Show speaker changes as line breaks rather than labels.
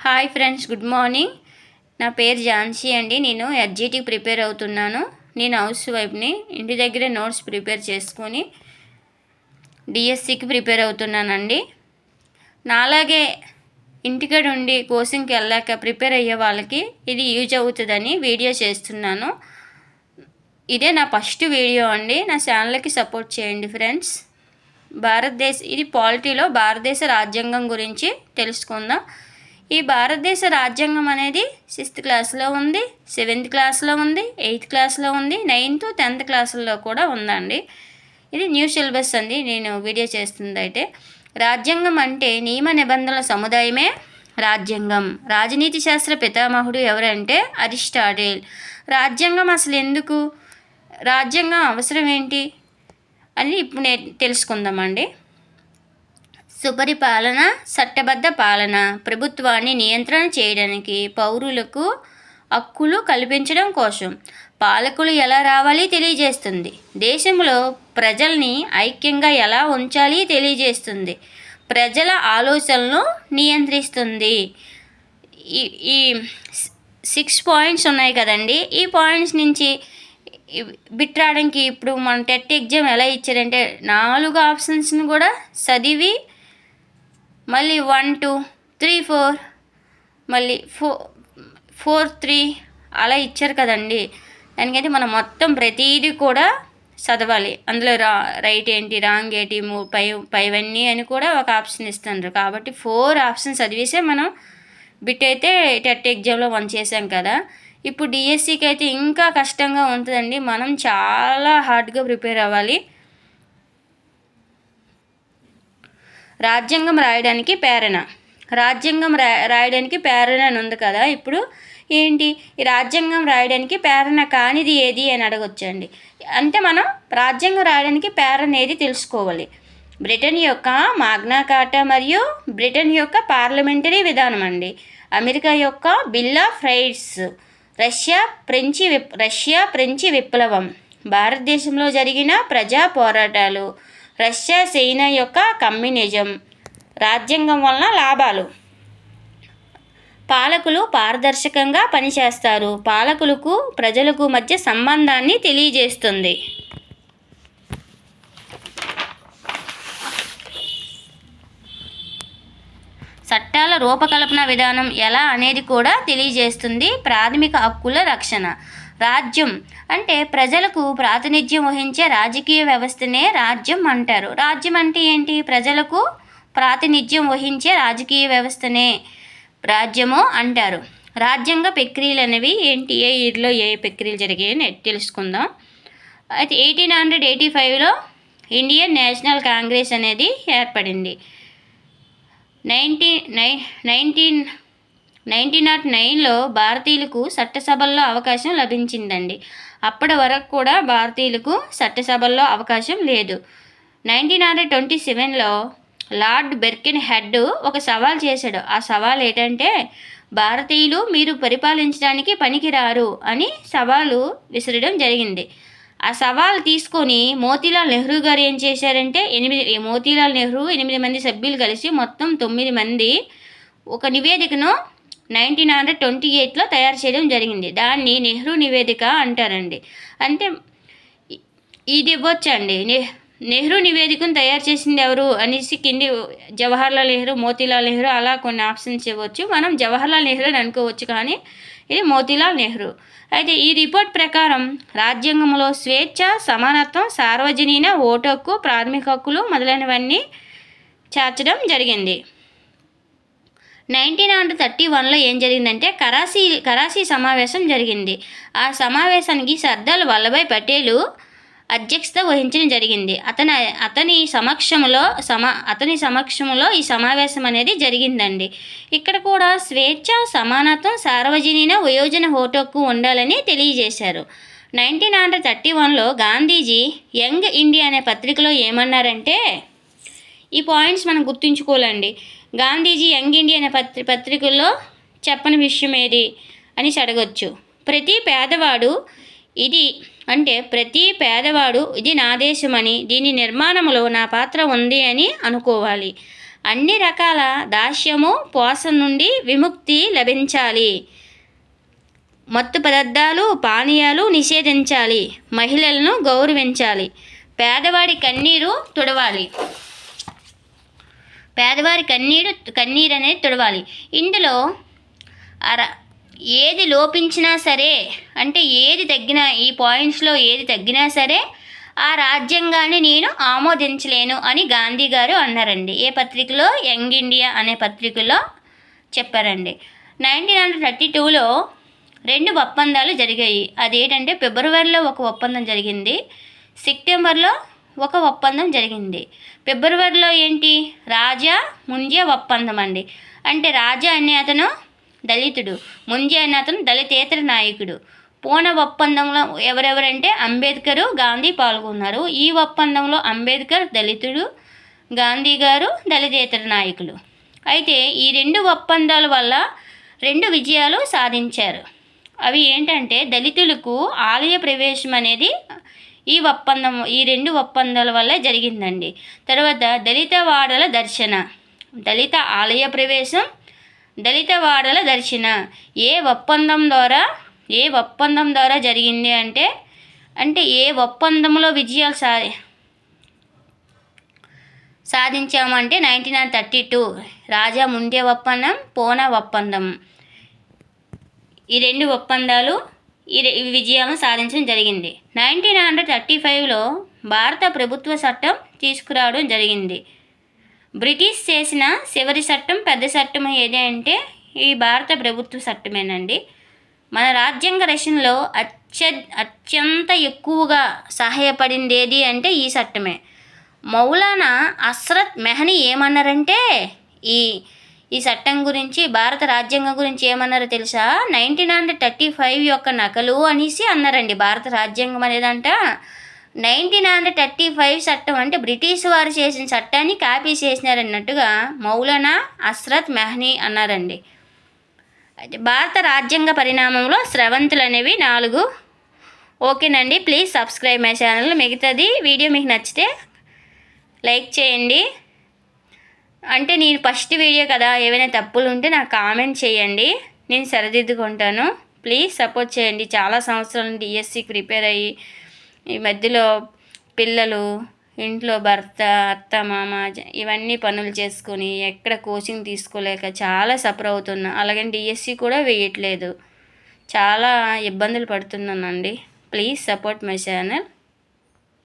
Hi friends, good morning. నా పేరు ఝాన్సీ అండి. నేను ఎస్జిటి ప్రిపేర్ అవుతున్నాను. నేను హౌస్ వైఫ్ని. ఇంటి దగ్గరే నోట్స్ ప్రిపేర్ చేసుకొని డిఎస్సికి ప్రిపేర్ అవుతున్నానండి. నాలాగే ఇంటికాడ ఉండి కోచింగ్కి వెళ్ళాక ప్రిపేర్ అయ్యే వాళ్ళకి ఇది యూజ్ అవుతుందని వీడియో చేస్తున్నాను. ఇదే నా ఫస్ట్ వీడియో అండి. నా ఛానల్కి సపోర్ట్ చేయండి ఫ్రెండ్స్. ఇది పాలిటీలో భారతదేశ రాజ్యాంగం గురించి తెలుసుకుందాం. ఈ భారతదేశ రాజ్యాంగం అనేది 6th క్లాస్లో ఉంది, 7th క్లాస్లో ఉంది, 8th క్లాస్లో ఉంది, 9th 10th క్లాసుల్లో కూడా ఉందండి. ఇది న్యూ సిలబస్ అండి. నేను వీడియో చేస్తుంది అయితే రాజ్యాంగం అంటే నియమ నిబంధనల సముదాయమే రాజ్యాంగం. రాజనీతి శాస్త్ర పితామహుడు ఎవరంటే అరిస్టాటిల్. రాజ్యాంగం అసలు ఎందుకు, రాజ్యాంగం అవసరం ఏంటి అని ఇప్పుడు తెలుసుకుందామండి. సుపరిపాలన, చట్టబద్ధ పాలన, ప్రభుత్వాన్ని నియంత్రణ చేయడానికి, పౌరులకు హక్కులు కల్పించడం కోసం పాలకులు ఎలా రావాలి తెలియజేస్తుంది. దేశంలో ప్రజల్ని ఐక్యంగా ఎలా ఉంచాలి తెలియజేస్తుంది. ప్రజల ఆలోచనలను నియంత్రిస్తుంది. ఈ 6 పాయింట్స్ ఉన్నాయి కదండి. ఈ పాయింట్స్ నుంచి బిట్ రావడానికి ఇప్పుడు మన టెట్ ఎగ్జామ్ ఎలా ఇచ్చారంటే 4 ఆప్షన్స్ని కూడా చదివి మళ్ళీ 1 2 3 4 మళ్ళీ 4 3 అలా ఇచ్చారు కదండి. దానికైతే మనం మొత్తం ప్రతిదీ కూడా చదవాలి. అందులో రైట్ ఏంటి, రాంగ్ ఏంటి, పైవన్నీ అని కూడా ఒక ఆప్షన్ ఇస్తున్నారు. కాబట్టి 4 ఆప్షన్స్ చదివేసే మనం బిట్ అయితే టెట్ ఎగ్జామ్లో 1 చేసాం కదా. ఇప్పుడు డిఎస్సికి అయితే ఇంకా కష్టంగా ఉంటుందండి. మనం చాలా హార్డ్గా ప్రిపేర్ అవ్వాలి. రాజ్యాంగం రాయడానికి ప్రేరణ. రాజ్యాంగం రాయడానికి ప్రేరణ అని ఉంది కదా. ఇప్పుడు ఏంటి, ఈ రాజ్యాంగం రాయడానికి ప్రేరణ కానిది ఏది అని అడగొచ్చండి. అంటే మనం రాజ్యాంగం రాయడానికి ప్రేరణ ఏది తెలుసుకోవాలి. బ్రిటన్ యొక్క మాగ్నా కార్టా మరియు బ్రిటన్ యొక్క పార్లమెంటరీ విధానం అండి. అమెరికా యొక్క బిల్ ఆఫ్ రైట్స్, రష్యా ఫ్రెంచి విప్లవం, భారతదేశంలో జరిగిన ప్రజా పోరాటాలు, రష్యా చైనా యొక్క కమ్యూనిజం. రాజ్యాంగం వలన లాభాలు: పాలకులు పారదర్శకంగా పనిచేస్తారు. పాలకులకు ప్రజలకు మధ్య సంబంధాన్ని తెలియజేస్తుంది. చట్టాల రూపకల్పన విధానం ఎలా అనేది కూడా తెలియజేస్తుంది. ప్రాథమిక హక్కుల రక్షణ. రాజ్యం అంటే ప్రజలకు ప్రాతినిధ్యం వహించే రాజకీయ వ్యవస్థనే రాజ్యం అంటారు. రాజ్యం అంటే ఏంటి? ప్రజలకు ప్రాతినిధ్యం వహించే రాజకీయ వ్యవస్థనే రాజ్యము అంటారు. రాజ్యాంగ ప్రక్రియలు అనేవి ఏంటి, ఏ ఇయర్లో ఏ ప్రక్రియలు జరిగాయని తెలుసుకుందాం. అయితే 1885లో ఇండియన్ నేషనల్ కాంగ్రెస్ అనేది ఏర్పడింది. 1909లో భారతీయులకు చట్టసభల్లో అవకాశం లభించిందండి. అప్పటి వరకు కూడా భారతీయులకు చట్టసభల్లో అవకాశం లేదు. 1927లో లార్డ్ బెర్కిన్హెడ్ ఒక సవాల్ చేశాడు. ఆ సవాల్ ఏంటంటే భారతీయులు మీరు పరిపాలించడానికి పనికిరారు అని సవాలు విసరడం జరిగింది. ఆ సవాల్ తీసుకొని మోతీలాల్ నెహ్రూ గారు ఏం చేశారంటే మోతీలాల్ నెహ్రూ 8 మంది సభ్యులు కలిసి మొత్తం 9 మంది ఒక నివేదికను 1928లో తయారు చేయడం జరిగింది. దాన్ని నెహ్రూ నివేదిక అంటారండి. అంటే ఇది ఇవ్వచ్చండి. నెహ్రూ నివేదికను తయారు చేసింది ఎవరు అనేసి కింది జవహర్లాల్ నెహ్రూ, మోతీలాల్ నెహ్రూ అలా కొన్ని ఆప్షన్స్ ఇవ్వచ్చు. మనం జవహర్లాల్ నెహ్రూ అని అనుకోవచ్చు, కానీ ఇది మోతీలాల్ నెహ్రూ. అయితే ఈ రిపోర్ట్ ప్రకారం రాజ్యాంగంలో స్వేచ్ఛ, సమానత్వం, సార్వజనీన ఓటు హక్కు, ప్రాథమిక హక్కులు మొదలైనవన్నీ చేర్చడం జరిగింది. 1931లో ఏం జరిగిందంటే కరాచీ సమావేశం జరిగింది. ఆ సమావేశానికి సర్దార్ వల్లభాయ్ పటేల్ అధ్యక్షత వహించడం జరిగింది. అతని సమక్షంలో ఈ సమావేశం అనేది జరిగిందండి. ఇక్కడ కూడా స్వేచ్ఛ, సమానత్వం, సార్వజనీన వయోజన ఓటు హక్కు ఉండాలని తెలియజేశారు. 1931లో గాంధీజీ యంగ్ ఇండియా అనే పత్రికలో ఏమన్నారంటే, ఈ పాయింట్స్ మనం గుర్తుంచుకోవాలండి. గాంధీజీ యంగ్ ఇండియా అనే పత్రికల్లో చెప్పని విషయం ఏది అని అడగొచ్చు. ప్రతి పేదవాడు ఇది నా దేశమని, దీని నిర్మాణంలో నా పాత్ర ఉంది అని అనుకోవాలి. అన్ని రకాల దాస్యము పోషణ నుండి విముక్తి లభించాలి. మత్తు పదార్థాలు పానీయాలు నిషేధించాలి. మహిళలను గౌరవించాలి. పేదవాడి కన్నీరు తుడవాలి. పేదవారి కన్నీరు అనేది తుడవాలి. ఇందులో ఏది లోపించినా సరే, అంటే ఏది తగ్గినా, ఈ పాయింట్స్లో ఏది తగ్గినా సరే ఆ రాజ్యాంగాన్ని నేను ఆమోదించలేను అని గాంధీ గారు అన్నారండి. ఏ పత్రికలో? యంగ్ ఇండియా అనే పత్రికలో చెప్పారండి. 1932లో 2 ఒప్పందాలు జరిగాయి. అదేంటంటే ఫిబ్రవరిలో ఒక ఒప్పందం జరిగింది, సెప్టెంబర్లో ఒక ఒప్పందం జరిగింది. ఫిబ్రవరిలో ఏంటి? రాజా ముంజే ఒప్పందం అండి. అంటే రాజా అనే అతను దళితుడు, ముంజే అనే అతను దళితేతర నాయకుడు. పూనా ఒప్పందంలో ఎవరెవరంటే అంబేద్కర్, గాంధీ పాల్గొన్నారు. ఈ ఒప్పందంలో అంబేద్కర్ దళితుడు, గాంధీ గారు దళితేతర నాయకులు. అయితే ఈ 2 ఒప్పందాల వల్ల 2 విజయాలు సాధించారు. అవి ఏంటంటే దళితులకు ఆలయ ప్రవేశం అనేది ఈ 2 ఒప్పందాల వల్ల జరిగిందండి. తర్వాత దళిత వాడల దర్శన, దళిత ఆలయ ప్రవేశం, దళిత వాడల దర్శన ఏ ఒప్పందం ద్వారా జరిగింది అంటే ఏ ఒప్పందంలో విజయాలు సాధించామంటే 1932 రాజా ముందే ఒప్పందం, పూనా ఒప్పందం. ఈ 2 ఒప్పందాలు ఈ విజయాలను సాధించడం జరిగింది. 1935లో భారత ప్రభుత్వ చట్టం తీసుకురావడం జరిగింది. బ్రిటిష్ చేసిన చివరి చట్టం, పెద్ద చట్టం ఏది అంటే ఈ భారత ప్రభుత్వ చట్టమేనండి. మన రాజ్యాంగ రచనలో అత్యంత ఎక్కువగా సహాయపడింది ఏది అంటే ఈ చట్టమే. మౌలానా హస్రత్ మెహనీ ఏమన్నారంటే ఈ చట్టం గురించి, భారత రాజ్యాంగం గురించి ఏమన్నారో తెలుసా? 1935 యొక్క నకలు అనేసి అన్నారండి. భారత రాజ్యాంగం అనేదంట 1935 చట్టం అంటే బ్రిటిష్ వారు చేసిన చట్టాన్ని కాపీ చేసినారన్నట్టుగా మౌలానా హస్రత్ మెహనీ అన్నారండి. అయితే భారత రాజ్యాంగ పరిణామంలో స్రవంతులు అనేవి 4. ఓకేనండి, ప్లీజ్ సబ్స్క్రైబ్ మై ఛానల్. మిగతాది వీడియో మీకు నచ్చితే లైక్ చేయండి. అంటే నేను ఫస్ట్ వీడియో కదా, ఏవైనా తప్పులు ఉంటే నాకు కామెంట్ చేయండి, నేను సరిదిద్దుకుంటాను. ప్లీజ్ సపోర్ట్ చేయండి. చాలా సంవత్సరాల నుండి డిఎస్సికి ప్రిపేర్ అయ్యి ఈ మధ్యలో పిల్లలు, ఇంట్లో భర్త, అత్త, మామ ఇవన్నీ పనులు చేసుకొని ఎక్కడ కోచింగ్ తీసుకోలేక చాలా సఫర్ అవుతున్నా. అలాగే డిఎస్సి కూడా వేయట్లేదు, చాలా ఇబ్బందులు పడుతున్నానండి. Please support my channel.